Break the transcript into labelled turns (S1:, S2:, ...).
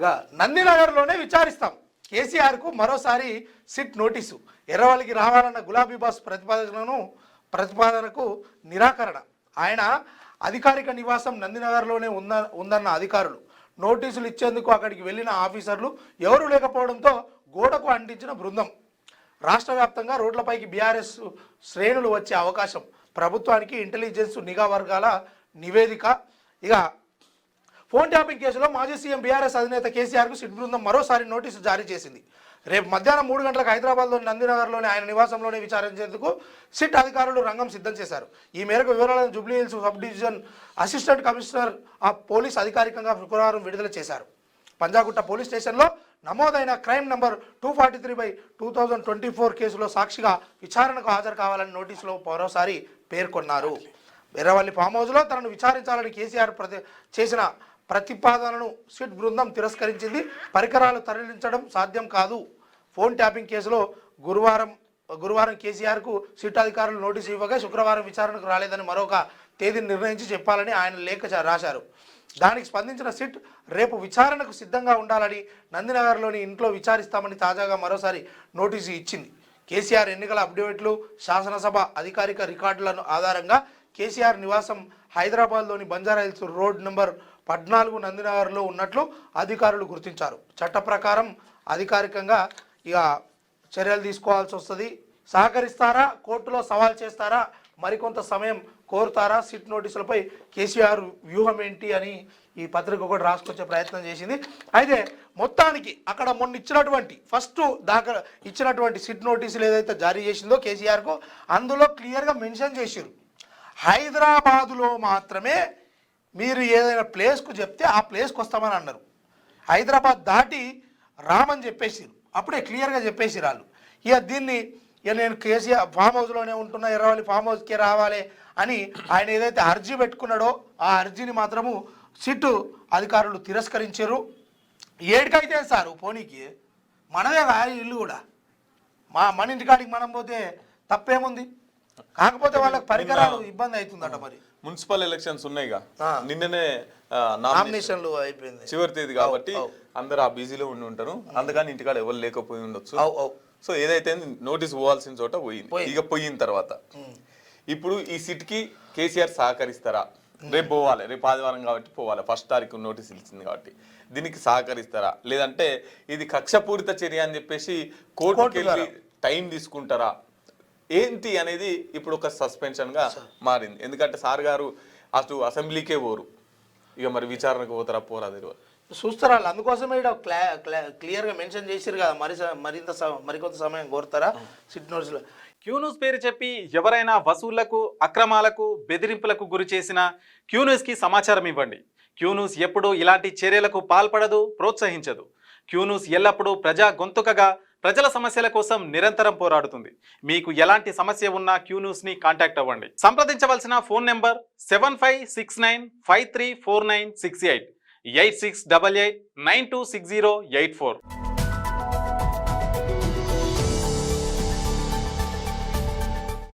S1: ఇక నందినగర్లోనే విచారిస్తాం, కేసీఆర్కు మరోసారి సిట్ నోటీసు. ఎర్రవల్లికి రావాలన్న గులాబీ బాస్ ప్రతిపాదనకు నిరాకరణ. ఆయన అధికారిక నివాసం నందినగర్లోనే ఉందన్న అధికారులు. నోటీసులు ఇచ్చేందుకు అక్కడికి వెళ్ళిన ఆఫీసర్లు ఎవరూ లేకపోవడంతో గోడకు అంటించిన బృందం. రాష్ట్ర వ్యాప్తంగా రోడ్లపైకి బీఆర్ఎస్ శ్రేణులు వచ్చే అవకాశం. ప్రభుత్వానికి ఇంటెలిజెన్స్ నిఘా వర్గాల నివేదిక. ఇక ఫోన్ ట్యాపింగ్ కేసులో మాజీ సీఎం బీఆర్ఎస్ అధినేత కేసీఆర్కు సిట్ బృందం మరోసారి నోటీసు జారీ చేసింది. రేపు మధ్యాహ్నం 3 గంటలకు హైదరాబాద్లోని నందినగర్లోని ఆయన నివాసంలోనే విచారించేందుకు సిట్ అధికారులు రంగం సిద్ధం చేశారు. ఈ మేరకు వివరాలను Jubilee Hills sub division assistant commissioner of police అధికారికంగా శుక్రవారం విడుదల చేశారు. పంజాగుట్ట పోలీస్ స్టేషన్లో నమోదైన క్రైమ్ నంబర్ 243/2024 కేసులో సాక్షిగా విచారణకు హాజరు కావాలని నోటీసులో మరోసారి పేర్కొన్నారు. ఎర్రవల్లి ఫామ్ హౌస్లో తనను విచారించాలని కేసీఆర్ చేసిన ప్రతిపాదనను సిట్ బృందం తిరస్కరించింది. పరికరాలు తరలించడం సాధ్యం కాదు. ఫోన్ ట్యాపింగ్ కేసులో గురువారం కేసీఆర్కు సిట్ అధికారులు నోటీసు ఇవ్వగా శుక్రవారం విచారణకు రాలేదని మరొక తేదీని నిర్ణయించి చెప్పాలని ఆయన లేఖ రాశారు. దానికి స్పందించిన సిట్ రేపు విచారణకు సిద్ధంగా ఉండాలని, నందినగర్లోని ఇంట్లో విచారిస్తామని తాజాగా మరోసారి నోటీసు ఇచ్చింది. కేసీఆర్ ఎన్నికల అప్డేట్లు, శాసనసభ అధికారిక రికార్డులను ఆధారంగా కేసీఆర్ నివాసం హైదరాబాద్లోని బంజారాహిల్స్ రోడ్ నంబర్ 14 నందినగర్లో ఉన్నట్లు అధికారులు గుర్తించారు. చట్ట ప్రకారం అధికారికంగా ఇక చర్యలు తీసుకోవాల్సి వస్తుంది. సహకరిస్తారా, కోర్టులో సవాల్ చేస్తారా, మరికొంత సమయం కోరుతారా, సిట్ నోటీసులపై కేసీఆర్ వ్యూహం ఏంటి అని ఈ పత్రిక కూడా రాసుకొచ్చే ప్రయత్నం చేసింది. అయితే మొత్తానికి అక్కడ మొన్న ఇచ్చినటువంటి ఫస్ట్ దాకా ఇచ్చినటువంటి సిట్ నోటీసులు ఏదైతే జారీ చేసిందో కేసీఆర్కు, అందులో క్లియర్గా మెన్షన్ చేశారు, హైదరాబాదులో మాత్రమే మీరు ఏదైనా ప్లేస్కు చెప్తే ఆ ప్లేస్కి వస్తామని అన్నారు. హైదరాబాద్ దాటి రామని చెప్పేసారు, అప్పుడే క్లియర్గా చెప్పేసారు వాళ్ళు. ఇక దీన్ని ఇక నేను కేసీఆర్ ఫామ్ హౌస్లోనే ఉంటున్నా, ఎర్రవల్లి ఫామ్ హౌస్కే రావాలి అని ఆయన ఏదైతే అర్జీ పెట్టుకున్నాడో ఆ అర్జీని మాత్రము సిట్ అధికారులు తిరస్కరించారు. ఏడికైతే సార్ పోనీకి మనదే కాదు ఇల్లు కూడా, మన ఇంటికాడికి మనం పోతే తప్పేముంది, కాకపోతే వాళ్ళకి పరికరాలు ఇబ్బంది అవుతుందట. మరి
S2: మున్సిపల్ ఎలక్షన్స్ ఉన్నాయిగా, నిన్ననే
S1: నామినేషన్లు అయిపోయింది
S2: చివరి తేదీ కాబట్టి అందరు ఆ బిజీలో ఉండి ఉంటారు, అందుకని ఇంటికాడ ఎవరు లేకపోయి ఉండొచ్చు. సో ఏదైతే నోటీస్ పోవాల్సిన చోట పోయింది. ఇక పోయిన తర్వాత ఇప్పుడు ఈ సిట్ కి కేసీఆర్ సహకరిస్తారా? రేపు పోవాలి, రేపు ఆదివారం కాబట్టి పోవాలి, 1వ తారీఖు నోటీస్ ఇచ్చింది కాబట్టి దీనికి సహకరిస్తారా, లేదంటే ఇది కక్షపూరిత చర్య అని చెప్పేసి కోర్టుకి వెళ్ళి టైం తీసుకుంటారా ఏంటి అనేది ఇప్పుడు ఒక సస్పెన్షన్ గా మారింది. ఎందుకంటే సార్ గారు అటు అసెంబ్లీకే పోరు, ఇక మరి విచారణకు పోతారా పోరా తెలియదు,
S1: చూస్తారా. అందుకోసమే ఇక్కడ క్లియర్గా మెన్షన్ చేశారు కదా, మరికొంత సమయం కోరుతారా సిట్ నోటీసులో.
S3: క్యూన్యూస్ పేరు చెప్పి ఎవరైనా వసూళ్లకు, అక్రమాలకు, బెదిరింపులకు గురి చేసిన క్యూన్యూస్కి సమాచారం ఇవ్వండి. క్యూన్యూస్ ఎప్పుడూ ఇలాంటి చర్యలకు పాల్పడదు, ప్రోత్సహించదు. క్యూన్యూస్ ఎల్లప్పుడూ ప్రజా గొంతుకగా ప్రజల సమస్యల కోసం నిరంతరం పోరాడుతుంది. మీకు ఎలాంటి సమస్య ఉన్నా క్యూన్యూస్ని కాంటాక్ట్ అవ్వండి. సంప్రదించవలసిన ఫోన్ నెంబర్ 7569534968 8688926084.